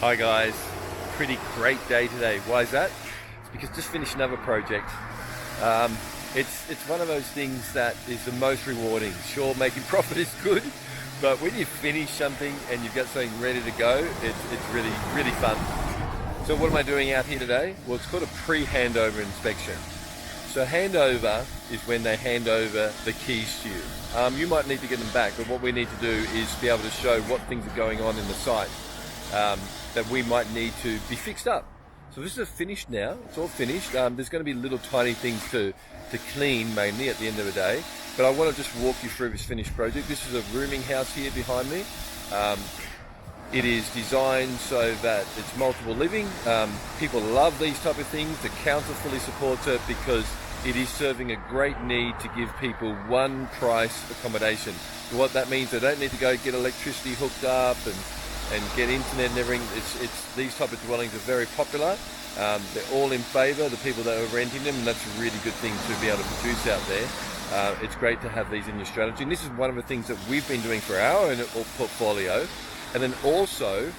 Hi guys, pretty great day today. Why is that? It's because just finished another project. It's one of those things that is the most rewarding. Sure, making profit is good, but when you finish something and you've got something ready to go, it's really fun. So what am I doing out here today? Well, it's called a pre-handover inspection. So handover is when they hand over the keys to you. You might need to get them back, but what we need to do is be able to show what things are going on in the site that we might need to be fixed up. So this is finished now, it's all finished. There's going to be little tiny things to clean mainly at the end of the day, but I want to just walk you through this finished project. This is a rooming house here behind me. It is designed so that it's multiple living. People love these type of things. The council fully supports it because it is serving a great need to give people one price accommodation. So what that means, they don't need to go get electricity hooked up and get internet and everything. It's these type of dwellings are very popular. They're all in favour, the people that are renting them, and that's a really good thing to be able to produce out there. It's great to have these in your strategy, and this is one of the things that we've been doing for our own portfolio. And then also,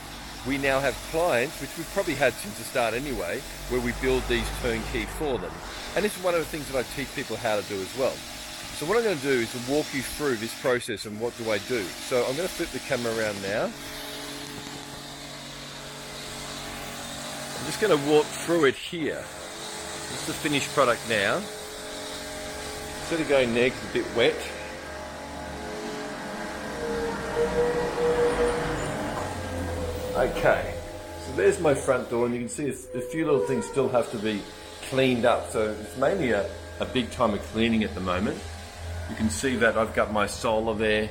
we now have clients, which we've probably had since the start anyway, where we build these turnkey for them. And this is one of the things that I teach people how to do as well. So what I'm going to do is to walk you through this process and what do I do. So I'm going to flip the camera around now. I'm just going to walk through it here. This is the finished product now. Instead of going there, it's a bit wet. Okay, so there's my front door, and you can see a few little things still have to be cleaned up. So it's mainly a big time of cleaning at the moment. You can see that I've got my solar there,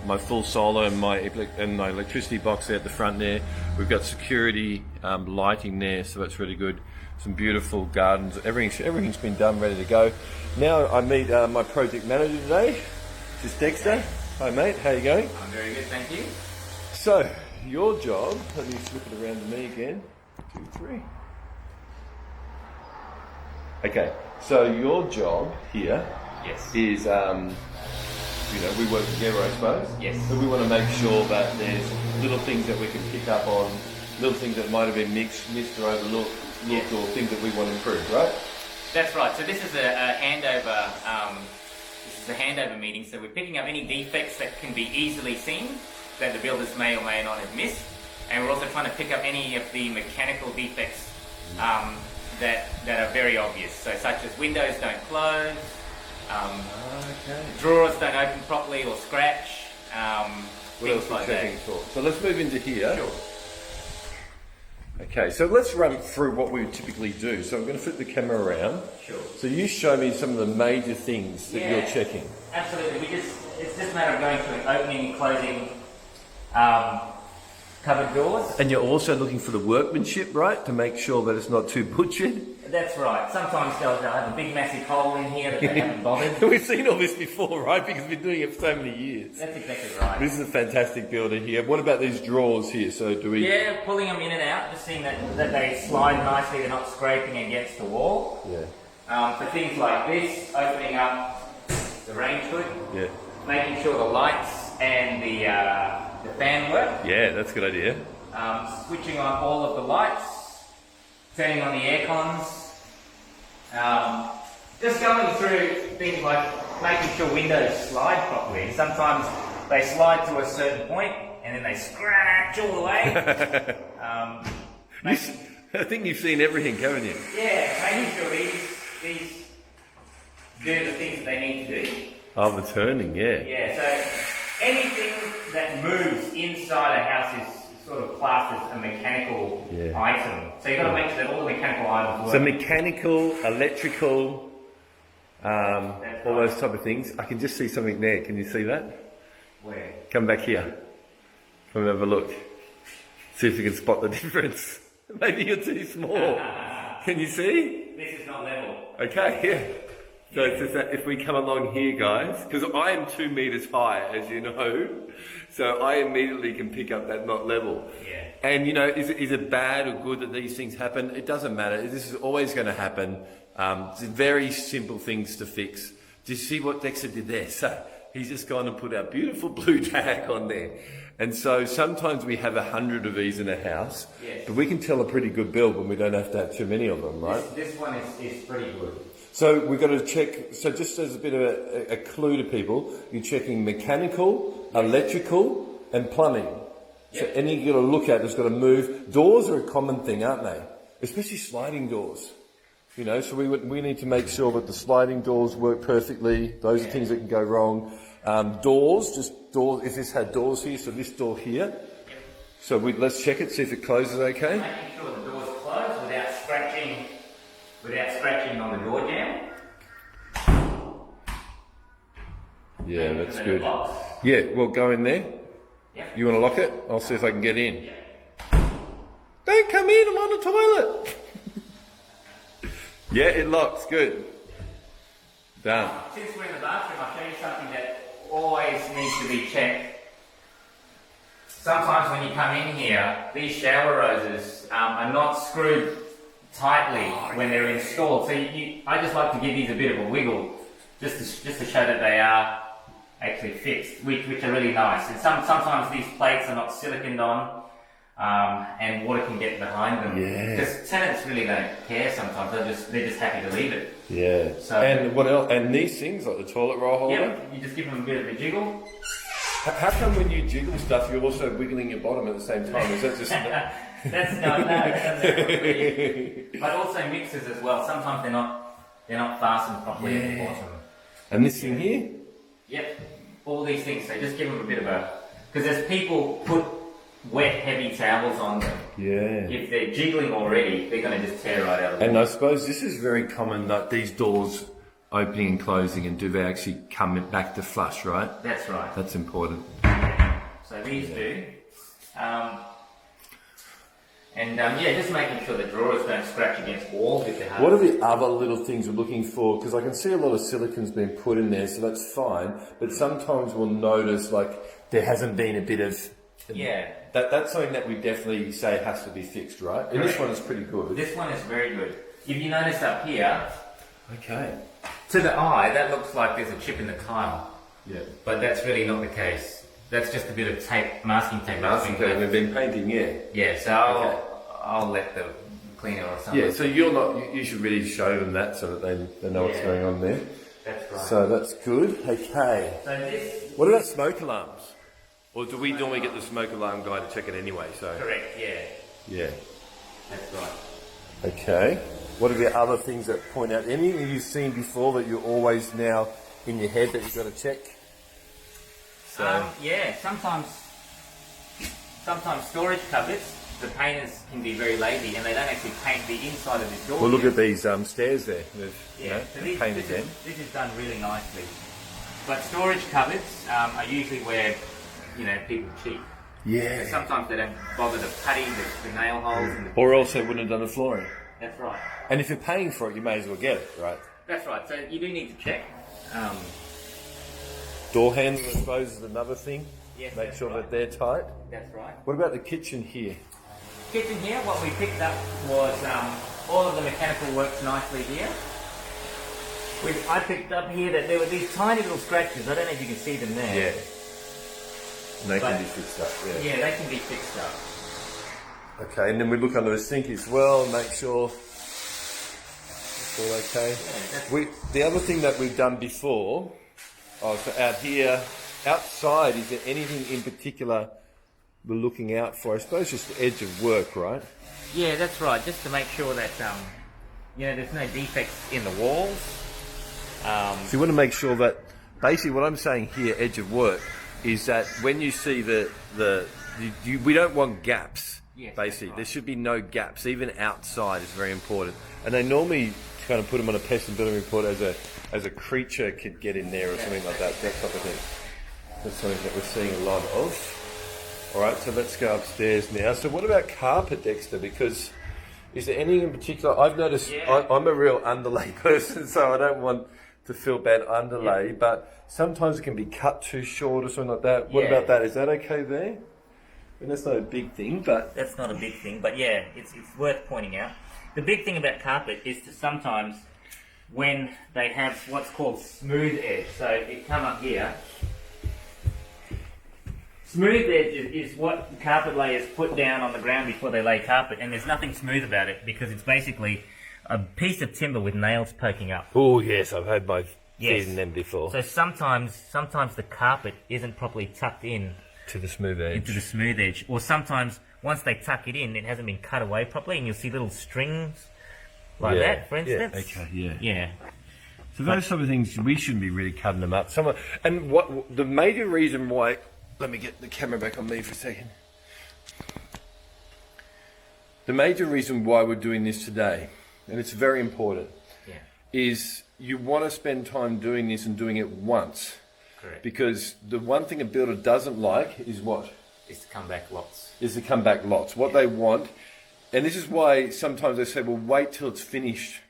my full solar and my electricity box there at the front there. We've got security lighting there, so that's really good. Some beautiful gardens. Everything's been done, ready to go. Now I meet my project manager today. This is Dexter. Hi mate, how you going? I'm very good, thank you. So your job, let me flip it around to me again. 2, 3. Okay, so your job here Yes. is we work together, I suppose. Yes. So we want to make sure that there's little things that we can pick up on, little things that might have been missed or overlooked, Yes. or things that we want to improve, right? That's right. So this is a handover. This is a handover meeting. So we're picking up any defects that can be easily seen that the builders may or may not have missed, and we're also trying to pick up any of the mechanical defects that are very obvious. So such as windows don't close. Drawers don't open properly or scratch. What else things are we like checking that. for? So let's move into here. Sure. Okay, so let's run through what we would typically do. So I'm going to flip the camera around. Sure. So you show me some of the major things that you're checking. Absolutely. It's just a matter of going through and opening and closing cupboard doors. And you're also looking for the workmanship, right? To make sure that it's not too butchered. That's right. Sometimes they'll have a big massive hole in here that they haven't bothered. We've seen all this before, right? Because we've been doing it for so many years. That's exactly right. This is a fantastic builder here. What about these drawers here? So do we... Yeah, pulling them in and out, just seeing that they slide nicely, they're not scraping against the wall. Yeah. For things like this, opening up the range hood, Yeah. making sure the lights and the fan work, Yeah, that's a good idea. switching on all of the lights, turning on the air cons, just going through things like making sure windows slide properly. Sometimes they slide to a certain point and then they scratch all the way. I think you've seen everything, haven't you? Yeah, making sure these do the things that they need to do. Oh, the turning, yeah. Yeah, so anything that moves inside a house is sort of classed as a mechanical item. So you've got to make sure that all the mechanical items work. So mechanical, electrical, all those type of things. I can just see something there. Can you see that? Where? Come back here. Come and have a look. See if you can spot the difference. Maybe you're too small. Can you see? This is not level. Okay, yeah. So it's just that if we come along here, guys, because I am 2 meters high, as you know, so I immediately can pick up that not level. Yeah. And you know, is it bad or good that these things happen? It doesn't matter. This is always going to happen. It's very simple things to fix. Do you see what Dexter did there? So he's just gone and put our beautiful blue tag on there. And so sometimes we have 100 of these in a house, Yes. but we can tell a pretty good build when we don't have to have too many of them, right? This one is pretty good. So we've got to check, so just as a bit of a clue to people, you're checking mechanical, electrical and plumbing. So Yep. any you've got to look at has got to move. Doors are a common thing, aren't they? Especially sliding doors. You know, so we need to make sure that the sliding doors work perfectly. Those are things that can go wrong. Doors, if this had doors here, so this door here. So let's check it, see if it closes okay. Making sure the door's closed without scratching on the door jamb. Yeah, that's And then good. it locks. Yeah, well, go in there. Yep. You want to lock it? I'll see if I can get in. Don't come in, I'm on the toilet. Yeah, it locks, good. Done. Since we're in the bathroom, I'll show you something that always needs to be checked. Sometimes when you come in here, these shower roses are not screwed tightly when they're installed. So I just like to give these a bit of a wiggle, just to show that they are actually fixed, which are really nice. And sometimes these plates are not siliconed on, and water can get behind them. Yeah. Because tenants really don't care sometimes. They're just happy to leave it. Yeah. So- And what else? And these things, like the toilet roll holder? Yep, you just give them a bit of a jiggle. How come when you jiggle stuff, you're also wiggling your bottom at the same time? Is that just... That's no, that's really. But also mixers as well. Sometimes they're not fastened properly at the bottom. And this thing here? Yep, all these things. So just give them a bit of a, because as people put wet, heavy towels on them, Yeah. if they're jiggling already, they're going to just tear right out of them. And I suppose this is very common that these doors opening and closing, and do they actually come back to flush, right? That's right. That's important. So these do. Just making sure the drawers don't scratch against walls if they're hard. What are the other little things we're looking for? Because I can see a lot of silicon's been put in there, so that's fine. But sometimes we'll notice like there hasn't been a bit of... Yeah. That's something that we definitely say has to be fixed, right? And this one is pretty good. This one is very good. If you notice up here, Okay. to the eye, that looks like there's a chip in the tile. Yeah. But that's really not the case. That's just a bit of tape, masking tape. We've been painting, yeah. Yeah, so I'll let the cleaner or something. Yeah, so you should really show them that so that they know what's going on there. That's right. So that's good. Okay. So this... What about smoke alarms? Or do we normally get the smoke alarm guy to check it anyway? So Correct, yeah. yeah. That's right. Okay. What are the other things that point out? Anything you've seen before that you're always now in your head that you've got to check? So sometimes storage cupboards, the painters can be very lazy and they don't actually paint the inside of this door. well, look at these stairs there. So painted them. this is done really nicely. But storage cupboards are usually where people cheat. Yeah. Sometimes they don't bother to putty the nail holes. And Or else they wouldn't have done the flooring. That's right. And if you're paying for it, you may as well get it, right? That's right. So you do need to check. Door handle, I suppose, is another thing. Yes, Make that's sure right. that they're tight. That's right. What about the kitchen here? Kitchen here, what we picked up was all of the mechanical works nicely here. I picked up here that there were these tiny little scratches. I don't know if you can see them there. Yeah. And they can But- be fixed up, yeah. Yeah, they can be fixed up. Okay, and then we look under the sink as well, make sure it's all okay. The other thing that we've done before, so out here, outside, is there anything in particular we're looking out for? I suppose just the edge of work, right? Yeah, that's right. Just to make sure that there's no defects in the walls. So you want to make sure that, basically what I'm saying here, edge of work, is that when you see we don't want gaps. Yes, basically, right. there should be no gaps. Even outside is very important. And they normally kind of put them on a pest and building report as a creature could get in there or something like that type of thing. That's something that we're seeing a lot of. All right, so let's go upstairs now. So what about carpet, Dexter? Because is there anything in particular? I've noticed I'm a real underlay person, so I don't want to feel bad underlay, but sometimes it can be cut too short or something like that. What about that? Is that okay there? And that's not a big thing, but... That's not a big thing, but yeah, it's worth pointing out. The big thing about carpet is to sometimes, when they have what's called smooth edge, so if you come up here, Smooth edge is what carpet layers put down on the ground before they lay carpet, and there's nothing smooth about it because it's basically a piece of timber with nails poking up. Oh yes, I've had my feet in them before. So sometimes the carpet isn't properly tucked in To the smooth edge. into the smooth edge, or sometimes once they tuck it in, it hasn't been cut away properly, and you'll see little strings like that, for instance. Okay, yeah. Yeah. So those sort of things, we shouldn't be really cutting them up. And what the major reason why, let me get the camera back on me for a second. The major reason why we're doing this today, and it's very important, is you want to spend time doing this and doing it once. Correct. Because the one thing a builder doesn't like is what? Is to come back lots. Is to come back lots. What they want, and this is why sometimes they say, well, wait till it's finished.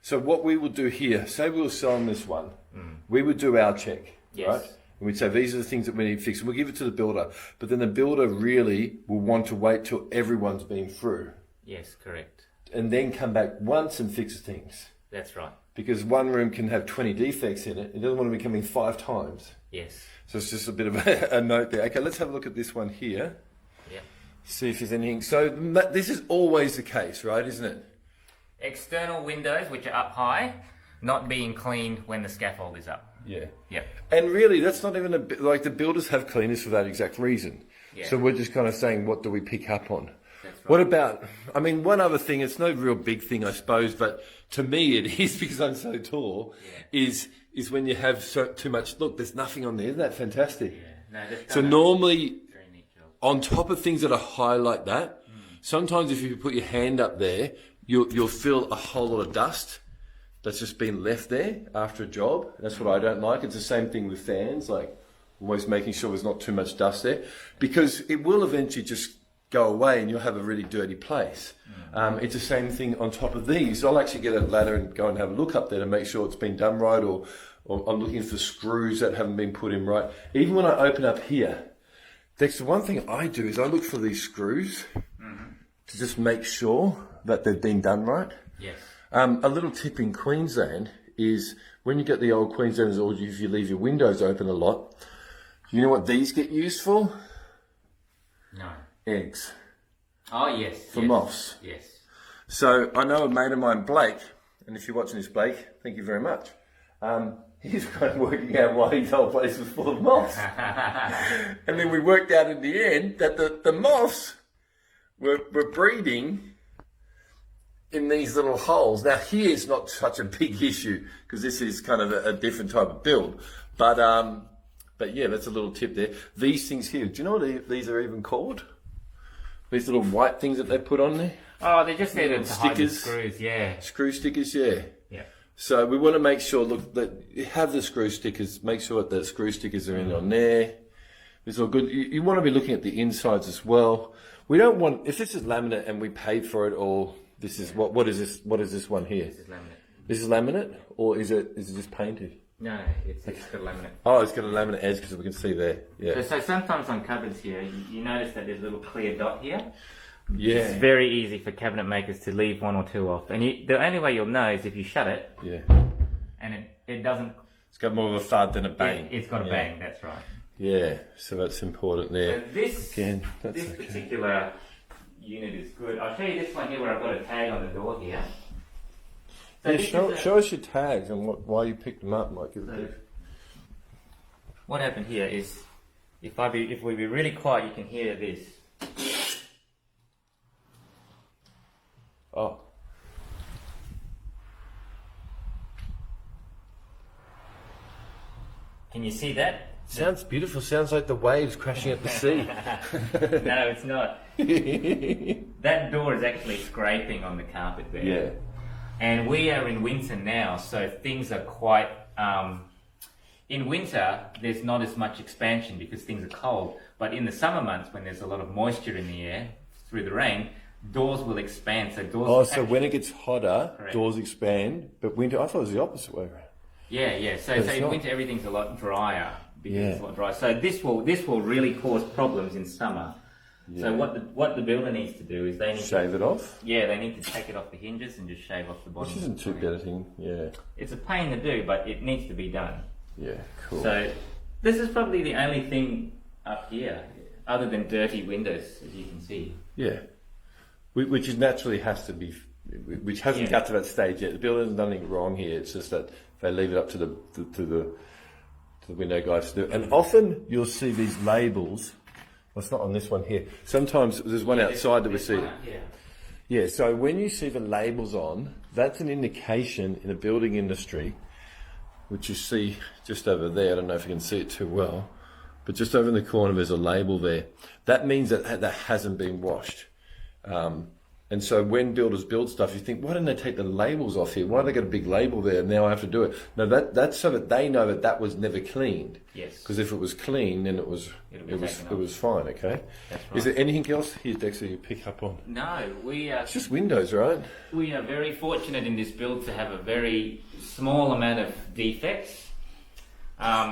So what we will do here, say we were selling this one, we would do our check, right? And we'd say, these are the things that we need fixed. And we'll give it to the builder. But then the builder really will want to wait till everyone's been through. Yes, correct. And then come back once and fix things. That's right. Because one room can have 20 defects in it. It doesn't want to be coming 5 times. Yes. So it's just a bit of a note there. Okay, let's have a look at this one here. Yeah. See if there's anything. So this is always the case, right? Isn't it? External windows, which are up high, not being cleaned when the scaffold is up. Yeah. Yep. And really, that's not even like the builders have cleaners for that exact reason. Yeah. So we're just kind of saying, what do we pick up on? That's right. What about, I mean, one other thing, it's no real big thing, I suppose, but to me it is because I'm so tall, is when you have too much, look, there's nothing on there. Isn't that fantastic? Yeah. No, So normally, on top of things that are high like that, sometimes if you put your hand up there, you'll feel a whole lot of dust that's just been left there after a job. That's what I don't like. It's the same thing with fans, like always making sure there's not too much dust there, because it will eventually just go away and you'll have a really dirty place. It's the same thing on top of these. I'll actually get a ladder and go and have a look up there to make sure it's been done right, or I'm looking for screws that haven't been put in right. Even when I open up here, Dexter, one thing I do is I look for these screws to just make sure that they've been done right. Yes. A little tip in Queensland is when you get the old Queenslanders, or if you leave your windows open a lot, you know what these get used for? No. Eggs. Oh, yes. For moths. Yes. So I know a mate of mine, Blake, and if you're watching this, Blake, thank you very much. He's kind of working out why his whole place was full of moths. And then we worked out in the end that the moths were breeding in these little holes. Now here's not such a big issue because this is kind of a different type of build. But yeah, that's a little tip there. These things here, do you know what these are even called? These little white things that they put on there? Oh, they're just there to hide the stickers. screws, yeah. Screw stickers, yeah. Yeah. So we want to make sure, look, that you have the screw stickers, make sure that the screw stickers are in on there. It's all good. You want to be looking at the insides as well. We don't want, if this is laminate and we paid for it, or this is, what is this one here? This is laminate. This is laminate, or is it just painted? No, it's got laminate. Oh, it's got a laminate edge because we can see there. Yeah. So sometimes on cupboards here, you notice that there's a little clear dot here. Yeah. It's very easy for cabinet makers to leave one or two off. And the only way you'll know is if you shut it. Yeah. And it doesn't. It's got more of a thud than a bang. It's got a bang, that's right. Yeah, so that's important there. So this okay. particular unit is good. I'll show you this one here where I've got a tag on the door here. So Yeah, show us your tags and why you picked them up, Mike. What happened here is, if we be really quiet, you can hear this. Oh. Can you see that? Sounds beautiful. Sounds like the waves crashing at the sea. No, it's not. That door is actually scraping on the carpet there. Yeah. And we are in winter now, so things are quite... in winter, there's not as much expansion because things are cold. But in the summer months, when there's a lot of moisture in the air through the rain, doors will expand. So doors. So when it gets hotter, Correct. Doors expand. But winter, I thought it was the opposite way around. Yeah. So in winter, everything's a lot drier because it's a lot drier. So this will really cause problems in summer. Yeah. So what the builder needs to do is they need shave it off. Yeah, they need to take it off the hinges and just shave off the bottom. Which isn't too bad a thing. Yeah. It's a pain to do, but it needs to be done. Yeah, cool. So this is probably the only thing up here. other than dirty windows, as you can see. Yeah. Which is naturally has to be, which hasn't got to that stage yet. The builder hasn't done anything wrong here. It's just that they leave it up to the window guys to do. And often you'll see these labels. Well, it's not on this one here. Sometimes there's one outside that we see. Yeah, so when you see the labels on, that's an indication in the building industry, which you see just over there. I don't know if you can see it too well, but just over in the corner there's a label there. That means that hasn't been washed. And so when builders build stuff, you think, why don't they take the labels off here? Why do they got a big label there and now I have to do it? No, that's so that they know that was never cleaned. Yes. Because if it was clean, then it was fine, okay? That's right. Is there anything else here, Dexter, you pick up on? No, we are... It's just windows, right? We are very fortunate in this build to have a very small amount of defects.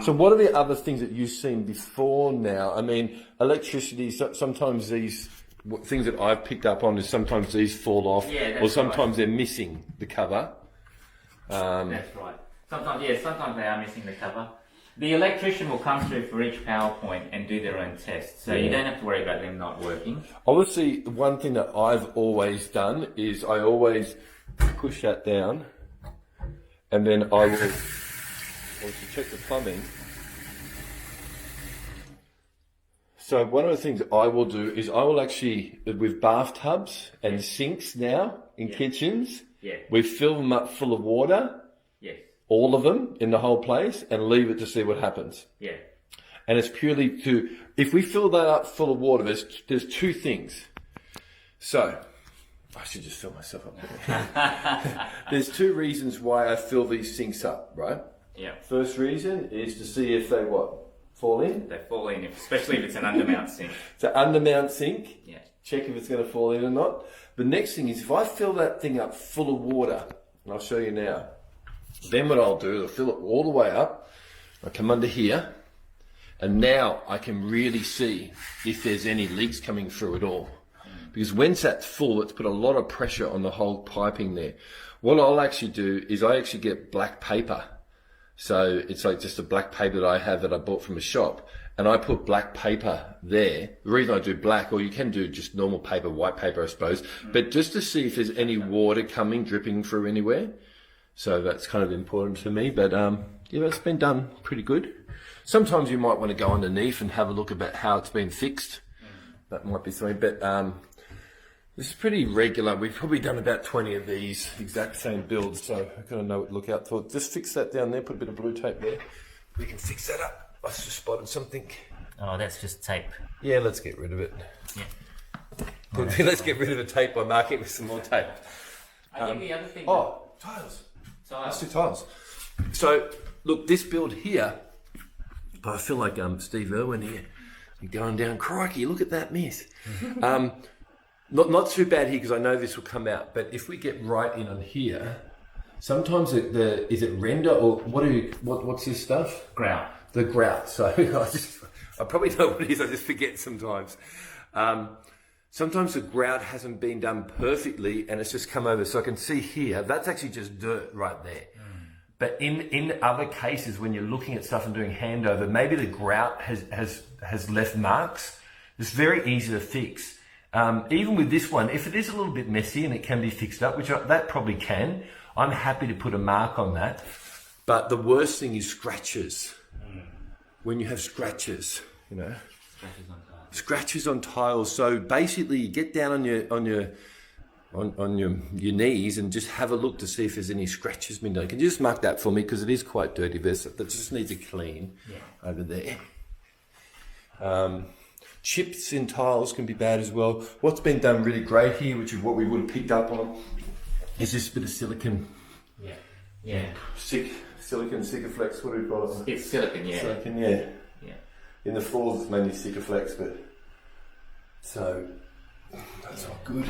So what are the other things that you've seen before now? I mean, electricity, sometimes these... things that I've picked up on is sometimes these fall off, or sometimes they're missing the cover. That's right. Sometimes they are missing the cover. The electrician will come through for each power point and do their own tests, so you don't have to worry about them not working. Obviously, one thing that I've always done is I always push that down, and then I will obviously check the plumbing. So one of the things I will do is I will actually, with bathtubs and sinks now in kitchens, we fill them up full of water, all of them in the whole place, and leave it to see what happens. Yeah. And it's purely if we fill that up full of water, there's two things. So, I should just fill myself up. There's two reasons why I fill these sinks up, right? Yeah. First reason is to see if they fall in? They fall in, especially if it's an undermount sink. It's an undermount sink. Yeah. Check if it's going to fall in or not. The next thing is if I fill that thing up full of water, and I'll show you now, then what I'll do is I'll fill it all the way up. I come under here, and now I can really see if there's any leaks coming through at all. Because when that's full, it's put a lot of pressure on the whole piping there. What I'll actually do is I actually get black paper. So it's like just a black paper that I have that I bought from a shop, and I put black paper there. The reason I do black, or you can do just normal paper, white paper, I suppose, but just to see if there's any water dripping through anywhere. So that's kind of important to me, but it's been done pretty good. Sometimes you might want to go underneath and have a look about how it's been fixed. That might be something, but this is pretty regular. We've probably done about 20 of these exact same builds, so I've got to know what to look out for. Just fix that down there, put a bit of blue tape there. We can fix that up. I just spotted something. Oh, that's just tape. Yeah, let's get rid of it. Yeah. Let's get rid of the tape by marking it with some more tape. I think the other thing... Tiles. Let's do tiles. So, look, this build here, I feel like Steve Irwin here. I'm going down, crikey, look at that mess. Not too bad here because I know this will come out, but if we get right in on here, sometimes is it render or what's this stuff? Grout. The grout. So I probably know what it is. I just forget sometimes. Sometimes the grout hasn't been done perfectly and it's just come over. So I can see here that's actually just dirt right there. But in other cases, when you're looking at stuff and doing handover, maybe the grout has left marks. It's very easy to fix. Even with this one, if it is a little bit messy and it can be fixed up, that probably can, I'm happy to put a mark on that. But the worst thing is scratches. When you have scratches, Scratches on tiles. So basically, you get down on your knees and just have a look to see if there's any scratches been done. Can you just mark that for me because it is quite dirty. That just needs a clean over there. Chips in tiles can be bad as well. What's been done really great here, which is what we would have picked up on, is this bit of silicon. Silicon, Sikaflex, what do we call it? It's silicon, yeah. Silicon, yeah. In the floors it's mainly Sikaflex, but so that's all good.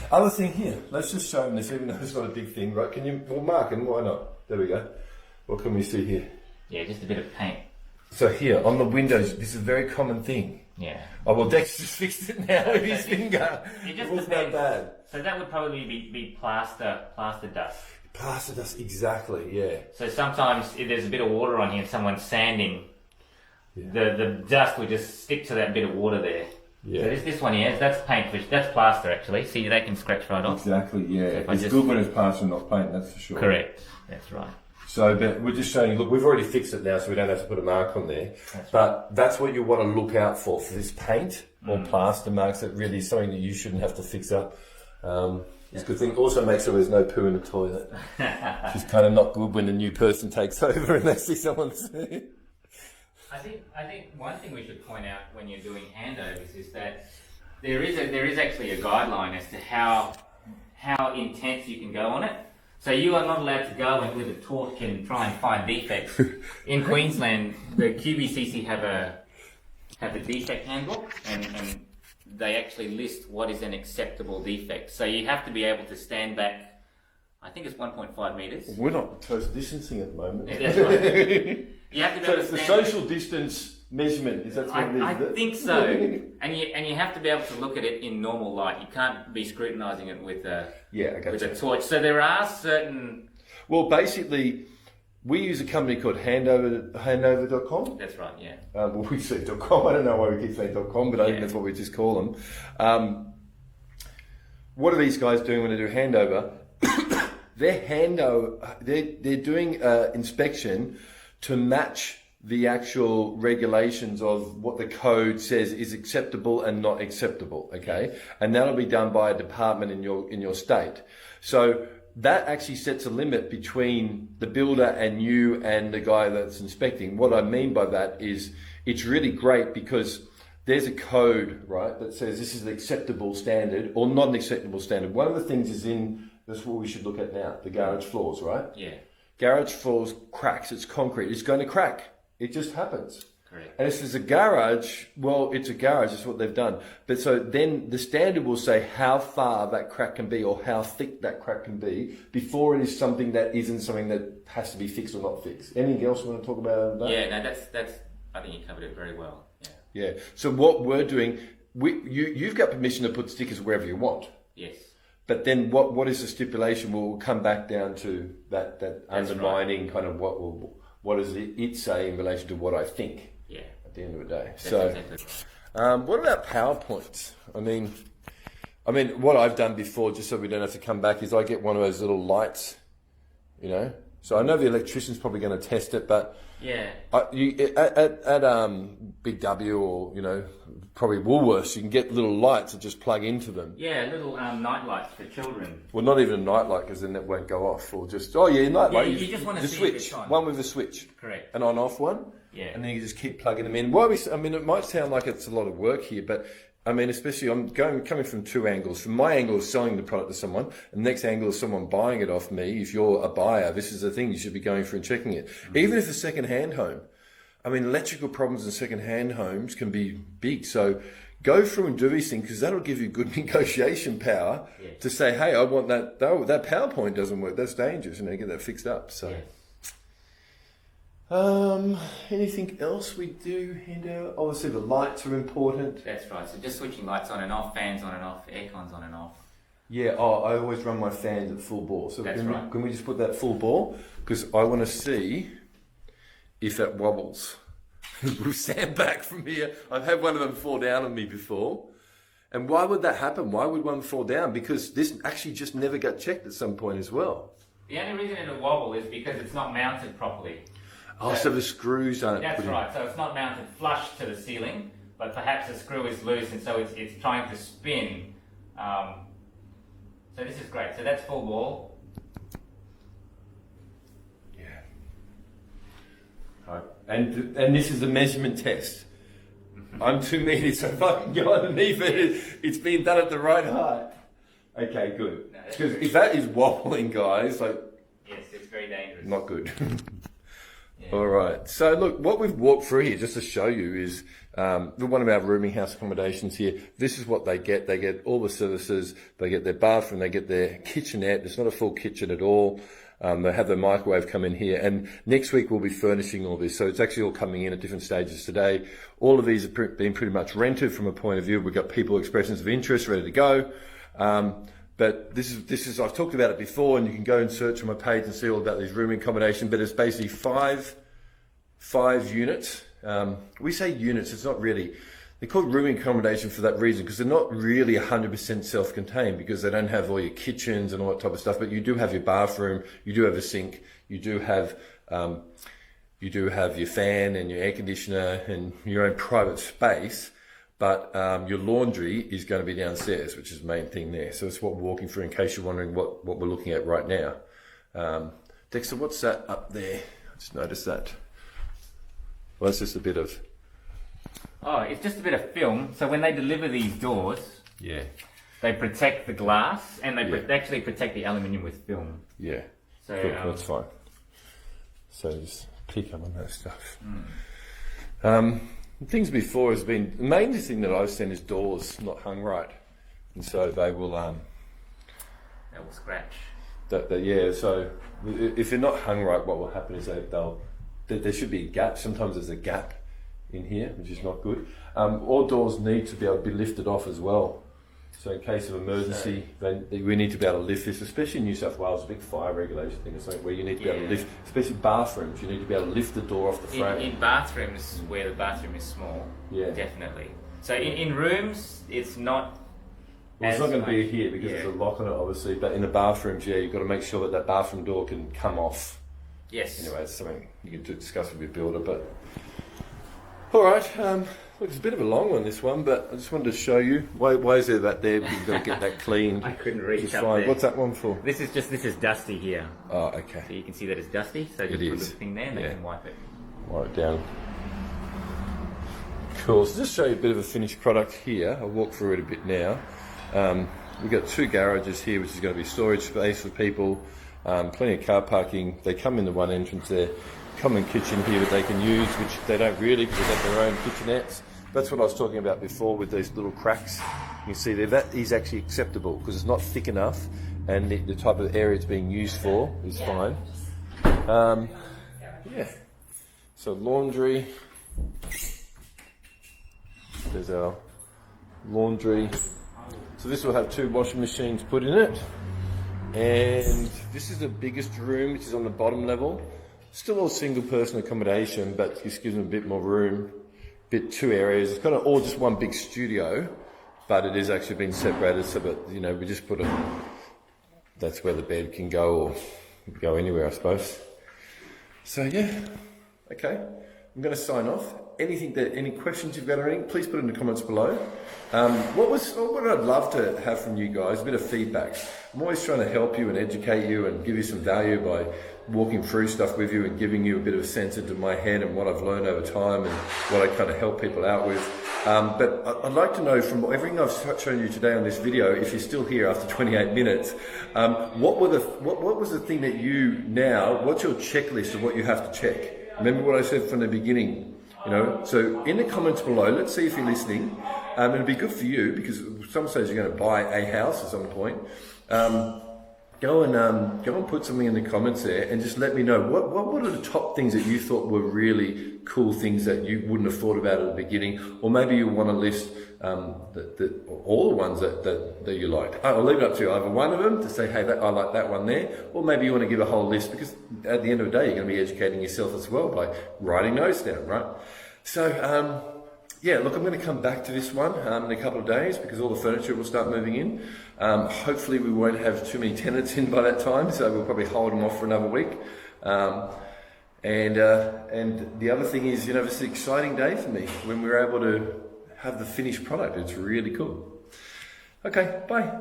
Other thing here, let's just show them this, even though it's not a big thing, right? We'll mark them, why not? There we go. What can we see here? Yeah, just a bit of paint. So here, on the windows, this is a very common thing. Yeah. Oh, well, Dex just fixed it now with his finger. It wasn't that bad. So that would probably be plaster dust. Plaster dust, exactly, yeah. So sometimes if there's a bit of water on here and someone's sanding the dust will just stick to that bit of water there. Yeah. So this one here, that's paint, that's plaster actually. See, they can scratch right off. Exactly, yeah. So it's good when it's plaster and not paint, that's for sure. Correct, that's right. So, but we're just showing you, look, we've already fixed it now, so we don't have to put a mark on there. But that's what you want to look out for this paint or plaster marks. That really is something that you shouldn't have to fix up. It's a good thing. Also make sure there's no poo in the toilet. Which is kind of not good when a new person takes over and they see someone's... I think one thing we should point out when you're doing handovers is that there is actually a guideline as to how intense you can go on it. So you are not allowed to go in with a torch and try and find defects. In Queensland, the QBCC have a defect handbook, and they actually list what is an acceptable defect. So you have to be able to stand back. I think it's 1.5 meters. We're not close distancing at the moment. Yeah, that's right. You have to be able to it's the stand social distance measurement. Is that what it is? I think so. And you have to be able to look at it in normal light. You can't be scrutinising it with a torch. So there are certain... Well, basically, we use a company called handover.com. That's right, yeah. Well, we say .com. I don't know why we keep saying .com, but I think that's what we just call them. What are these guys doing when they do handover? They're doing inspection to match the actual regulations of what the code says is acceptable and not acceptable, okay? And that'll be done by a department in your state. So that actually sets a limit between the builder and you and the guy that's inspecting. What I mean by that is it's really great because there's a code, right, that says this is an acceptable standard or not an acceptable standard. One of the things is that's what we should look at now, the garage floors, right? Yeah. Garage floors cracks, it's concrete, it's going to crack. It just happens. Correct. And if there's a garage, well, it's a garage, that's what they've done. But so then the standard will say how far that crack can be or how thick that crack can be before it is something that isn't something that has to be fixed or not fixed. Anything else you want to talk about that? Yeah, no, that's I think you covered it very well. Yeah. Yeah. So what we're doing, you've got permission to put stickers wherever you want. Yes. But then what is the stipulation? We'll come back down to that undermining kind of what does it say in relation to what I think. Yeah. At the end of the day. That's so, exactly right. What about PowerPoints? I mean, what I've done before, just so we don't have to come back, is I get one of those little lights, you know. So I know the electrician's probably going to test it, but yeah, at Big W or probably Woolworths, you can get little lights that just plug into them. Yeah, little night lights for children. Well, not even a night light because then it won't go off, or just night light. You just want to see switch, if it's on. one with a switch. Correct. An on-off one. Yeah. And then you just keep plugging them in. It might sound like it's a lot of work here, but especially I'm coming from two angles. From my angle of selling the product to someone, and the next angle is someone buying it off me. If you're a buyer, this is the thing you should be going through and checking it. Mm-hmm. Even if it's a second-hand home. Electrical problems in second-hand homes can be big. So go through and do these things because that'll give you good negotiation power to say, hey, I want that. Oh, that PowerPoint doesn't work. That's dangerous. Get that fixed up. So. Yeah. Anything else we do here? Obviously the lights are important. That's right. So just switching lights on and off, fans on and off, aircons on and off. Yeah, I always run my fans at full bore. So can we just put that full bore? Because I want to see if it wobbles. We'll stand back from here. I've had one of them fall down on me before. And why would that happen? Why would one fall down? Because this actually just never got checked at some point as well. The only reason it'll wobble is because it's not mounted properly. So the screws aren't... That's right. So it's not mounted flush to the ceiling, but perhaps the screw is loose and so it's trying to spin. So this is great. So that's full ball. Yeah. Right. And this is a measurement test. I'm 2 meters, so if I can go underneath it, it's been done at the right height. Okay, good. Because if that is wobbling, guys, yes, it's very dangerous. Not good. Yeah. All right. So look, what we've walked through here, just to show you, is one of our rooming house accommodations here. This is what they get. They get all the services. They get their bathroom. They get their kitchenette. It's not a full kitchen at all. They have the microwave come in here. And next week we'll be furnishing all this. So it's actually all coming in at different stages today. All of these have been pretty much rented from a point of view. We've got people expressions of interest ready to go. But this is I've talked about it before, and you can go and search on my page and see all about these rooming accommodation. But it's basically five units, We say units, it's not really. They're called rooming accommodation for that reason, because they're not really 100% self-contained, because they don't have all your kitchens and all that type of stuff, but you do have your bathroom, you do have a sink, you do have your fan and your air conditioner and your own private space, but your laundry is going to be downstairs, which is the main thing there. So it's what we're walking through, in case you're wondering what we're looking at right now. Dexter, what's that up there? I just noticed that. Well, that's just a bit of... Oh, it's just a bit of film. So when they deliver these doors, Yeah. they protect the glass and they Yeah. actually protect the aluminium with film. Yeah. So Cool, that's fine. So just pick up on that stuff. Things before has been, the main thing that I've seen is doors not hung right. And so they will... They will scratch. Yeah, so if they're not hung right, what will happen is there should be a gap. Sometimes there's a gap in here, which is not good. All doors need to be able to be lifted off as well. So in case of emergency, we need to be able to lift this, especially in New South Wales, a big fire regulation thing or something where you need to be able to lift, especially bathrooms, you need to be able to lift the door off the frame. In bathrooms where the bathroom is small, definitely. So in rooms, it's not... Well, it's not going to be here because there's a lock on it, obviously, but in the bathrooms, you've got to make sure that bathroom door can come off. Yes. Anyway, it's something you can discuss with your builder, but... Alright, look, it's a bit of a long one, this one, but I just wanted to show you. Why is there that there? You've got to get that cleaned. I couldn't reach up fine. there. What's that one for? This is dusty here. Oh, okay. So you can see that it's dusty, so just put the thing there and they can wipe it. Wipe it down. Cool, so just show you a bit of a finished product here. I'll walk through it a bit now. We've got 2 garages here, which is going to be storage space for people, plenty of car parking. They come in the one entrance there, common kitchen here that they can use, which they don't really because they've got their own kitchenettes. That's what I was talking about before with these little cracks. You can see there, that is actually acceptable because it's not thick enough and the type of area it's being used for is fine. Yeah, so laundry. There's our laundry. So this will have 2 washing machines put in it. And this is the biggest room, which is on the bottom level. Still all single person accommodation, but this gives them a bit more room. 2 areas. It's kind of all just one big studio, but it is actually been separated so that, we just put that's where the bed can go or go anywhere, I suppose. So yeah, okay. I'm going to sign off. Any questions you've got or anything, please put it in the comments below. What I'd love to have from you guys, a bit of feedback. I'm always trying to help you and educate you and give you some value by walking through stuff with you and giving you a bit of a sense into my head and what I've learned over time and what I kind of help people out with. But I'd like to know from everything I've shown you today on this video, if you're still here after 28 minutes, what was the thing that what's your checklist of what you have to check? Remember what I said from the beginning, So in the comments below, let's see if you're listening. It'll be good for you because some stage you're going to buy a house at some point. Go and put something in the comments there and just let me know what are the top things that you thought were really cool things that you wouldn't have thought about at the beginning, or maybe you want to list all the ones that you liked. I'll leave it up to you. Either one of them to say, hey, I like that one there, or maybe you want to give a whole list because at the end of the day you're going to be educating yourself as well by writing notes down, right? So yeah, look, I'm going to come back to this one in a couple of days because all the furniture will start moving in. Hopefully we won't have too many tenants in by that time, so we'll probably hold them off for another week. And the other thing is, this is an exciting day for me when we're able to have the finished product. It's really cool. Okay, bye.